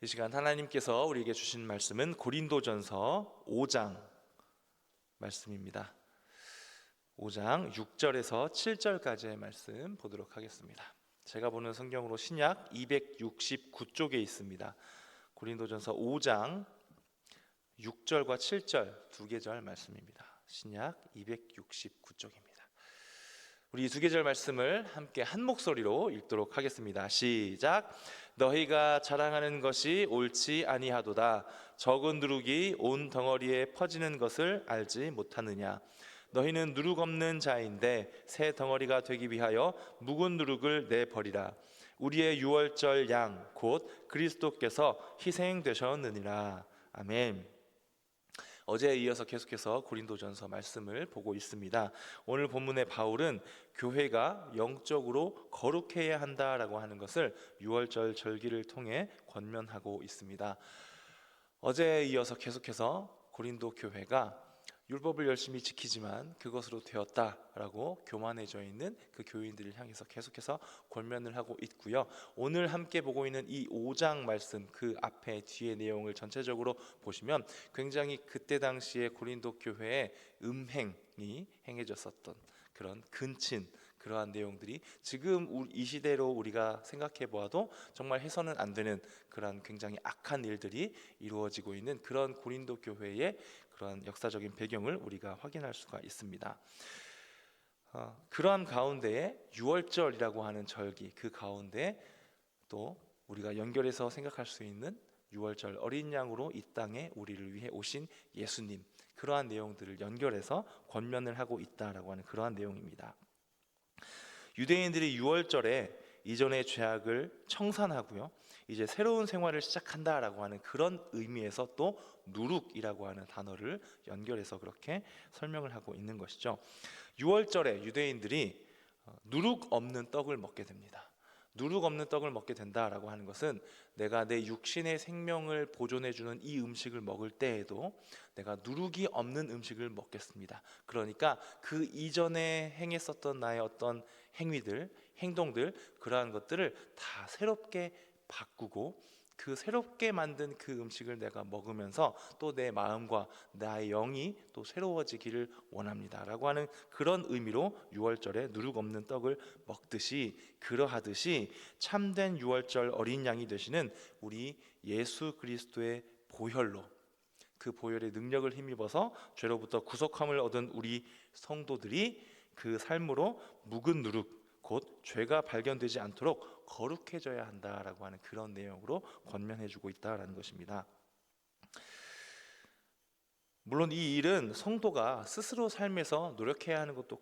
이 시간 하나님께서 우리에게 주신 말씀은 고린도전서 5장 말씀입니다. 5장 6절에서 7절까지의 말씀 보도록 하겠습니다. 제가 보는 성경으로 신약 269쪽에 있습니다. 고린도전서 5장 6절과 7절 두 계절 말씀입니다. 신약 269쪽입니다. 우리 두 계절 말씀을 함께 한 목소리로 읽도록 하겠습니다. 시작. 너희가 자랑하는 것이 옳지 아니하도다. 적은 누룩이 온 덩어리에 퍼지는 것을 알지 못하느냐. 너희는 누룩 없는 자인데 새 덩어리가 되기 위하여 묵은 누룩을 내버리라. 우리의 유월절 양 곧 그리스도께서 희생되셨느니라. 아멘. 어제에 이어서 계속해서 고린도전서 말씀을 보고 있습니다. 오늘 본문의 바울은 교회가 영적으로 거룩해야 한다라고 하는 것을 유월절 절기를 통해 권면하고 있습니다. 어제에 이어서 계속해서 고린도 교회가 율법을 열심히 지키지만 그것으로 되었다라고 교만해져 있는 그 교인들을 향해서 계속해서 권면을 하고 있고요. 오늘 함께 보고 있는 이 5장 말씀, 그 앞에 뒤에 내용을 전체적으로 보시면 굉장히 그때 당시에 고린도 교회의 음행이 행해졌었던 그런 근친, 그러한 내용들이 지금 이 시대로 우리가 생각해 보아도 정말 해서는 안 되는 그러한 굉장히 악한 일들이 이루어지고 있는 그런 고린도 교회의 그러한 역사적인 배경을 우리가 확인할 수가 있습니다. 그러한 가운데에 유월절이라고 하는 절기, 그 가운데 또 우리가 연결해서 생각할 수 있는 유월절 어린 양으로 이 땅에 우리를 위해 오신 예수님, 그러한 내용들을 연결해서 권면을 하고 있다라고 하는 그러한 내용입니다. 유대인들이 유월절에 이전의 죄악을 청산하고요, 이제 새로운 생활을 시작한다라고 하는 그런 의미에서 또 누룩이라고 하는 단어를 연결해서 그렇게 설명을 하고 있는 것이죠. 유월절에 유대인들이 누룩 없는 떡을 먹게 됩니다. 누룩 없는 떡을 먹게 된다라고 하는 것은 내가 내 육신의 생명을 보존해주는 이 음식을 먹을 때에도 내가 누룩이 없는 음식을 먹겠습니다. 그러니까 그 이전에 행했었던 나의 어떤 행위들, 행동들, 그러한 것들을 다 새롭게 바꾸고 그 새롭게 만든 그 음식을 내가 먹으면서 또 내 마음과 나의 영이 또 새로워지기를 원합니다 라고 하는 그런 의미로 유월절에 누룩 없는 떡을 먹듯이, 그러하듯이 참된 유월절 어린 양이 되시는 우리 예수 그리스도의 보혈로, 그 보혈의 능력을 힘입어서 죄로부터 구속함을 얻은 우리 성도들이 그 삶으로 묵은 누룩, 곧 죄가 발견되지 않도록 거룩해져야 한다라고 하는 그런 내용으로 권면해주고 있다라는 것입니다. 물론 이 일은 성도가 스스로 삶에서 노력해야 하는 것도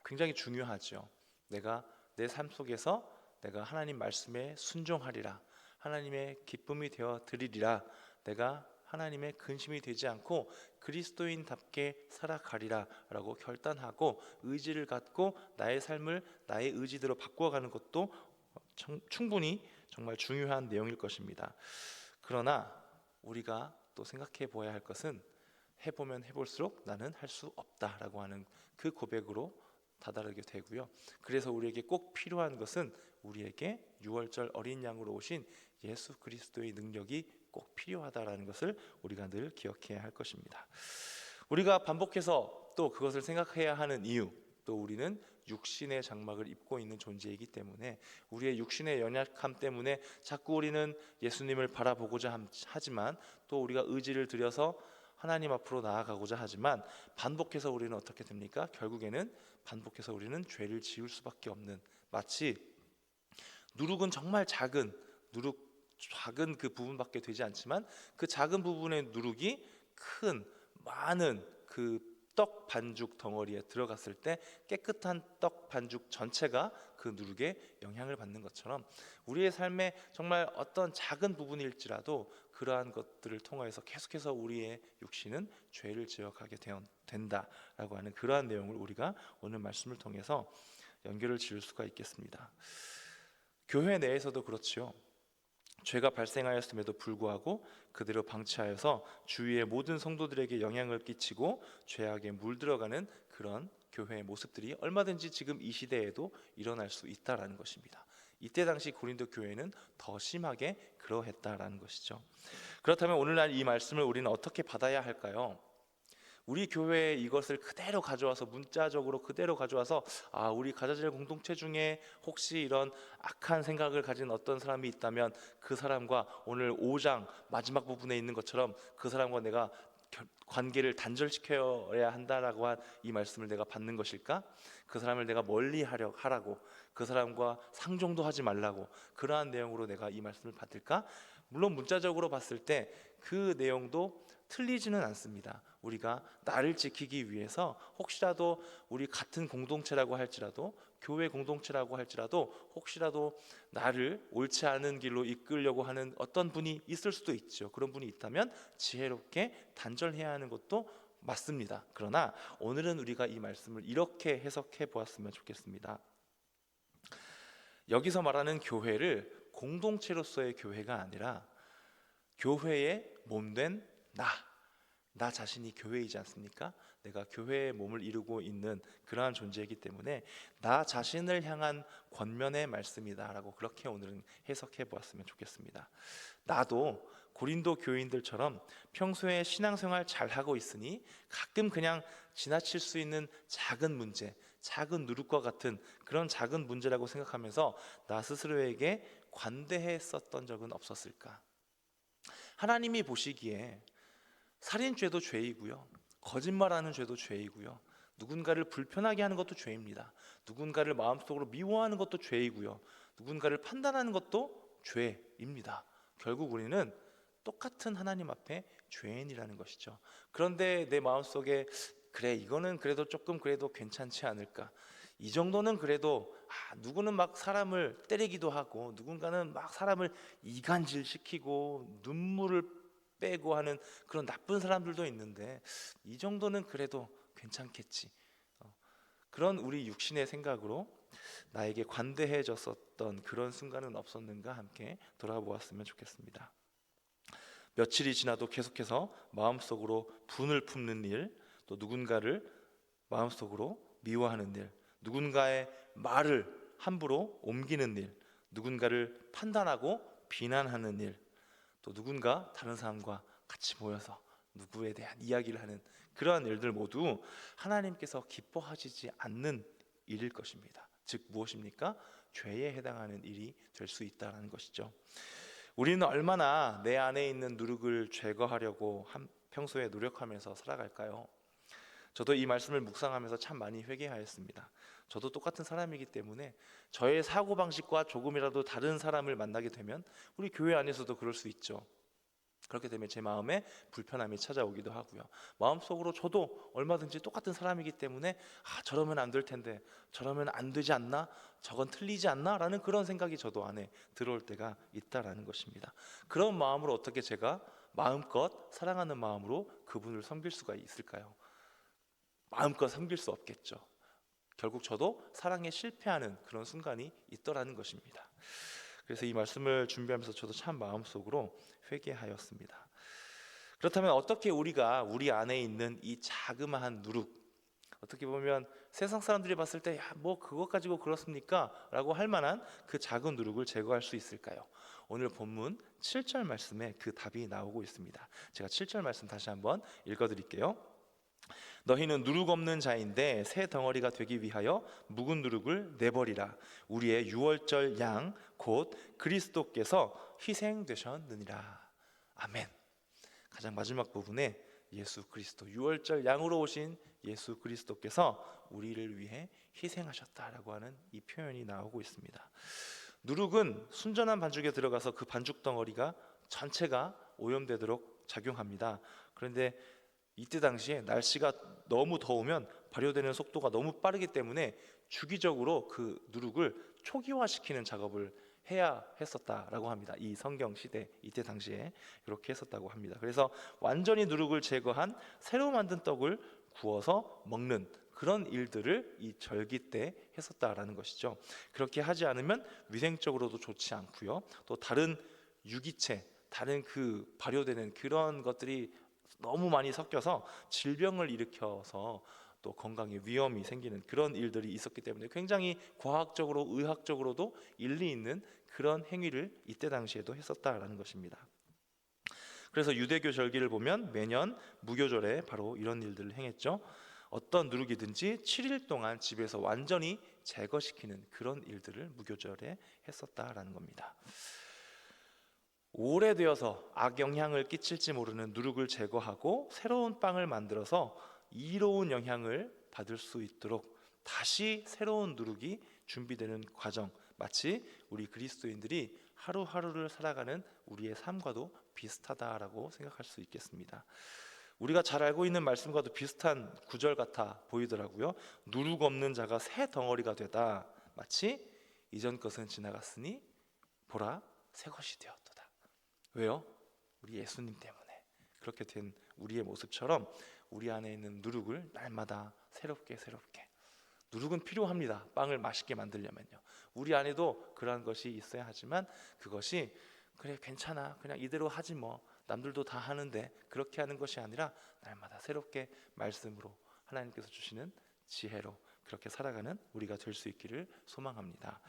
굉장히 중요하죠. 내가 내 삶 속에서 내가 하나님 말씀에 순종하리라, 하나님의 기쁨이 되어 드리리라, 내가 하나님의 근심이 되지 않고 그리스도인답게 살아가리라 라고 결단하고 의지를 갖고 나의 삶을 나의 의지대로 바꾸어가는 것도 충분히 정말 중요한 내용일 것입니다. 그러나 우리가 또 생각해 보아야 할 것은 해보면 해볼수록 나는 할 수 없다라고 하는 그 고백으로 다다르게 되고요. 그래서 우리에게 꼭 필요한 것은 우리에게 유월절 어린 양으로 오신 예수 그리스도의 능력이 꼭 필요하다라는 것을 우리가 늘 기억해야 할 것입니다. 우리가 반복해서 또 그것을 생각해야 하는 이유, 또 우리는 육신의 장막을 입고 있는 존재이기 때문에 우리의 육신의 연약함 때문에 자꾸 우리는 예수님을 바라보고자 하지만 또 우리가 의지를 들여서 하나님 앞으로 나아가고자 하지만 반복해서 우리는 어떻게 됩니까? 결국에는 반복해서 우리는 죄를 지을 수밖에 없는, 마치 누룩은 정말 작은 그 부분밖에 되지 않지만 그 작은 부분의 누룩이 큰 많은 그 떡 반죽 덩어리에 들어갔을 때 깨끗한 떡 반죽 전체가 그 누룩에 영향을 받는 것처럼 우리의 삶에 정말 어떤 작은 부분일지라도 그러한 것들을 통하여서 계속해서 우리의 육신은 죄를 지어가게 된다라고 하는 그러한 내용을 우리가 오늘 말씀을 통해서 연결을 지을 수가 있겠습니다. 교회 내에서도 그렇지요. 죄가 발생하였음에도 불구하고 그대로 방치하여서 주위의 모든 성도들에게 영향을 끼치고 죄악에 물들어가는 그런 교회의 모습들이 얼마든지 지금 이 시대에도 일어날 수 있다라는 것입니다. 이때 당시 고린도 교회는 더 심하게 그러했다라는 것이죠. 그렇다면 오늘날 이 말씀을 우리는 어떻게 받아야 할까요? 우리 교회에 이것을 그대로 가져와서 문자적으로 그대로 가져와서 우리 가자질 공동체 중에 혹시 이런 악한 생각을 가진 어떤 사람이 있다면 그 사람과 오늘 5장 마지막 부분에 있는 것처럼 그 사람과 내가 관계를 단절시켜야 한다라고 한 이 말씀을 내가 받는 것일까? 그 사람을 내가 멀리 하라고, 그 사람과 상종도 하지 말라고, 그러한 내용으로 내가 이 말씀을 받을까? 물론 문자적으로 봤을 때 그 내용도 틀리지는 않습니다. 우리가 나를 지키기 위해서 혹시라도 우리 같은 공동체라고 할지라도, 교회 공동체라고 할지라도 혹시라도 나를 옳지 않은 길로 이끌려고 하는 어떤 분이 있을 수도 있죠. 그런 분이 있다면 지혜롭게 단절해야 하는 것도 맞습니다. 그러나 오늘은 우리가 이 말씀을 이렇게 해석해 보았으면 좋겠습니다. 여기서 말하는 교회를 공동체로서의 교회가 아니라 교회의 몸된 나 자신이 교회이지 않습니까? 내가 교회의 몸을 이루고 있는 그러한 존재이기 때문에 나 자신을 향한 권면의 말씀이다라고 그렇게 오늘은 해석해 보았으면 좋겠습니다. 나도 고린도 교인들처럼 평소에 신앙생활 잘하고 있으니 가끔 그냥 지나칠 수 있는 작은 문제, 작은 누룩과 같은 그런 작은 문제라고 생각하면서 나 스스로에게 관대했었던 적은 없었을까? 하나님이 보시기에 살인죄도 죄이고요, 거짓말하는 죄도 죄이고요, 누군가를 불편하게 하는 것도 죄입니다. 누군가를 마음속으로 미워하는 것도 죄이고요, 누군가를 판단하는 것도 죄입니다. 결국 우리는 똑같은 하나님 앞에 죄인이라는 것이죠. 그런데 내 마음속에 그래, 이거는 그래도 조금 그래도 괜찮지 않을까, 이 정도는 그래도 누구는 막 사람을 때리기도 하고 누군가는 막 사람을 이간질시키고 눈물을 빼고 하는 그런 나쁜 사람들도 있는데 이 정도는 그래도 괜찮겠지. 그런 우리 육신의 생각으로 나에게 관대해졌었던 그런 순간은 없었는가 함께 돌아보았으면 좋겠습니다. 며칠이 지나도 계속해서 마음속으로 분을 품는 일, 또 누군가를 마음속으로 미워하는 일, 누군가의 말을 함부로 옮기는 일, 누군가를 판단하고 비난하는 일, 또 누군가 다른 사람과 같이 모여서 누구에 대한 이야기를 하는 그러한 일들 모두 하나님께서 기뻐하시지 않는 일일 것입니다. 즉 무엇입니까? 죄에 해당하는 일이 될 수 있다는 것이죠. 우리는 얼마나 내 안에 있는 누룩을 제거하려고 평소에 노력하면서 살아갈까요? 저도 이 말씀을 묵상하면서 참 많이 회개하였습니다. 저도 똑같은 사람이기 때문에 저의 사고방식과 조금이라도 다른 사람을 만나게 되면, 우리 교회 안에서도 그럴 수 있죠. 그렇게 되면 제 마음에 불편함이 찾아오기도 하고요, 마음속으로 저도 얼마든지 똑같은 사람이기 때문에 저러면 안 될 텐데, 저러면 안 되지 않나, 저건 틀리지 않나 라는 그런 생각이 저도 안에 들어올 때가 있다라는 것입니다. 그런 마음으로 어떻게 제가 마음껏 사랑하는 마음으로 그분을 섬길 수가 있을까요? 마음껏 섬길 수 없겠죠. 결국 저도 사랑에 실패하는 그런 순간이 있더라는 것입니다. 그래서 이 말씀을 준비하면서 저도 참 마음속으로 회개하였습니다. 그렇다면 어떻게 우리가 우리 안에 있는 이 자그마한 누룩, 어떻게 보면 세상 사람들이 봤을 때 뭐 그것 가지고 그렇습니까? 라고 할 만한 그 작은 누룩을 제거할 수 있을까요? 오늘 본문 7절 말씀에 그 답이 나오고 있습니다. 제가 7절 말씀 다시 한번 읽어드릴게요. 너희는 누룩 없는 자인데 새 덩어리가 되기 위하여 묵은 누룩을 내버리라. 우리의 유월절 양 곧 그리스도께서 희생되셨느니라. 아멘. 가장 마지막 부분에 예수 그리스도, 유월절 양으로 오신 예수 그리스도께서 우리를 위해 희생하셨다라고 하는 이 표현이 나오고 있습니다. 누룩은 순전한 반죽에 들어가서 그 반죽 덩어리가 전체가 오염되도록 작용합니다. 그런데 이때 당시에 날씨가 너무 더우면 발효되는 속도가 너무 빠르기 때문에 주기적으로 그 누룩을 초기화시키는 작업을 해야 했었다라고 합니다. 이 성경 시대 이때 당시에 이렇게 했었다고 합니다. 그래서 완전히 누룩을 제거한 새로 만든 떡을 구워서 먹는 그런 일들을 이 절기 때 했었다라는 것이죠. 그렇게 하지 않으면 위생적으로도 좋지 않고요, 또 다른 유기체, 다른 그 발효되는 그런 것들이 너무 많이 섞여서 질병을 일으켜서 또 건강에 위험이 생기는 그런 일들이 있었기 때문에 굉장히 과학적으로 의학적으로도 일리 있는 그런 행위를 이때 당시에도 했었다라는 것입니다. 그래서 유대교 절기를 보면 매년 무교절에 바로 이런 일들을 행했죠. 어떤 누룩이든지 7일 동안 집에서 완전히 제거시키는 그런 일들을 무교절에 했었다라는 겁니다. 오래되어서 악영향을 끼칠지 모르는 누룩을 제거하고 새로운 빵을 만들어서 이로운 영향을 받을 수 있도록 다시 새로운 누룩이 준비되는 과정, 마치 우리 그리스도인들이 하루하루를 살아가는 우리의 삶과도 비슷하다라고 생각할 수 있겠습니다. 우리가 잘 알고 있는 말씀과도 비슷한 구절 같아 보이더라고요. 누룩 없는 자가 새 덩어리가 되다. 마치 이전 것은 지나갔으니 보라 새 것이 되었도다. 왜요? 우리 예수님 때문에 그렇게 된 우리의 모습처럼 우리 안에 있는 누룩을 날마다 새롭게 누룩은 필요합니다. 빵을 맛있게 만들려면요. 우리 안에도 그러한 것이 있어야 하지만 그것이 그래 괜찮아 그냥 이대로 하지 뭐 남들도 다 하는데 그렇게 하는 것이 아니라 날마다 새롭게 말씀으로 하나님께서 주시는 지혜로 그렇게 살아가는 우리가 될 수 있기를 소망합니다.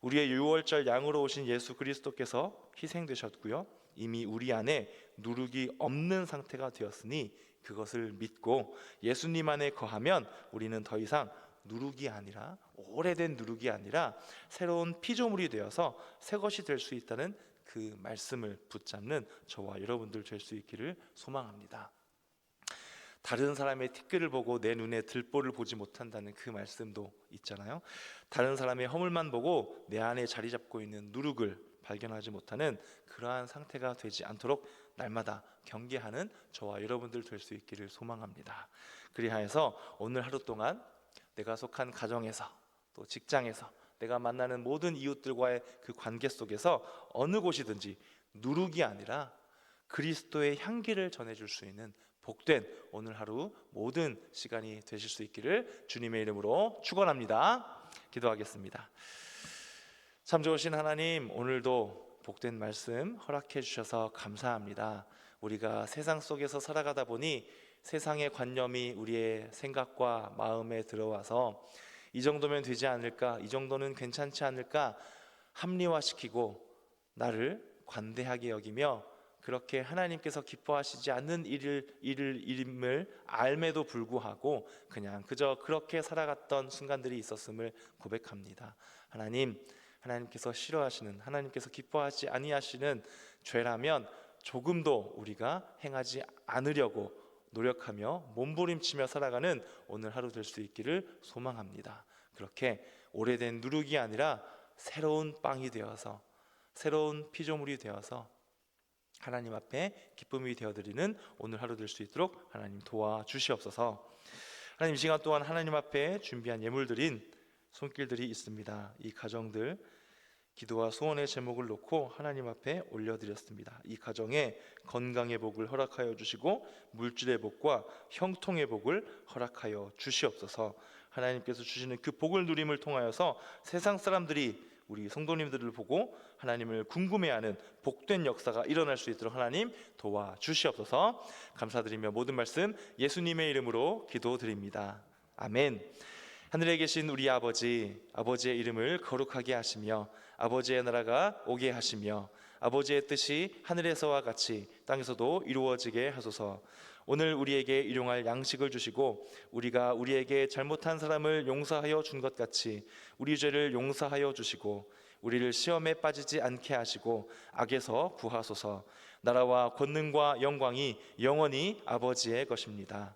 우리의 유월절 양으로 오신 예수 그리스도께서 희생되셨고요. 이미 우리 안에 누룩이 없는 상태가 되었으니 그것을 믿고 예수님 안에 거하면 우리는 더 이상 누룩이 아니라 오래된 누룩이 아니라 새로운 피조물이 되어서 새 것이 될 수 있다는 그 말씀을 붙잡는 저와 여러분들 될 수 있기를 소망합니다. 다른 사람의 티끌을 보고 내 눈에 들보를 보지 못한다는 그 말씀도 있잖아요. 다른 사람의 허물만 보고 내 안에 자리 잡고 있는 누룩을 발견하지 못하는 그러한 상태가 되지 않도록 날마다 경계하는 저와 여러분들 될 수 있기를 소망합니다. 그리하여서 오늘 하루 동안 내가 속한 가정에서 또 직장에서 내가 만나는 모든 이웃들과의 그 관계 속에서 어느 곳이든지 누룩이 아니라 그리스도의 향기를 전해줄 수 있는 복된 오늘 하루 모든 시간이 되실 수 있기를 주님의 이름으로 축원합니다. 기도하겠습니다. 참 좋으신 하나님, 오늘도 복된 말씀 허락해 주셔서 감사합니다. 우리가 세상 속에서 살아가다 보니 세상의 관념이 우리의 생각과 마음에 들어와서 이 정도면 되지 않을까, 이 정도는 괜찮지 않을까 합리화시키고 나를 관대하게 여기며 그렇게 하나님께서 기뻐하시지 않는 일임을 알매도 불구하고 그냥 그저 그렇게 살아갔던 순간들이 있었음을 고백합니다. 하나님께서 싫어하시는, 하나님께서 기뻐하지 아니하시는 죄라면 조금도 우리가 행하지 않으려고 노력하며 몸부림치며 살아가는 오늘 하루 될 수 있기를 소망합니다. 그렇게 오래된 누룩이 아니라 새로운 빵이 되어서 새로운 피조물이 되어서 하나님 앞에 기쁨이 되어드리는 오늘 하루 될 수 있도록 하나님 도와주시옵소서. 하나님, 이 시간 동안 하나님 앞에 준비한 예물드린 손길들이 있습니다. 이 가정들 기도와 소원의 제목을 놓고 하나님 앞에 올려드렸습니다. 이 가정에 건강의 복을 허락하여 주시고 물질의 복과 형통의 복을 허락하여 주시옵소서. 하나님께서 주시는 그 복을 누림을 통하여서 세상 사람들이 우리 성도님들을 보고 하나님을 궁금해하는 복된 역사가 일어날 수 있도록 하나님 도와주시옵소서. 감사드리며 모든 말씀 예수님의 이름으로 기도드립니다. 아멘. 하늘에 계신 우리 아버지의 이름을 거룩하게 하시며 아버지의 나라가 오게 하시며 아버지의 뜻이 하늘에서와 같이 땅에서도 이루어지게 하소서. 오늘 우리에게 일용할 양식을 주시고 우리가 우리에게 잘못한 사람을 용서하여 준 것 같이 우리 죄를 용서하여 주시고 우리를 시험에 빠지지 않게 하시고 악에서 구하소서. 나라와 권능과 영광이 영원히 아버지의 것입니다.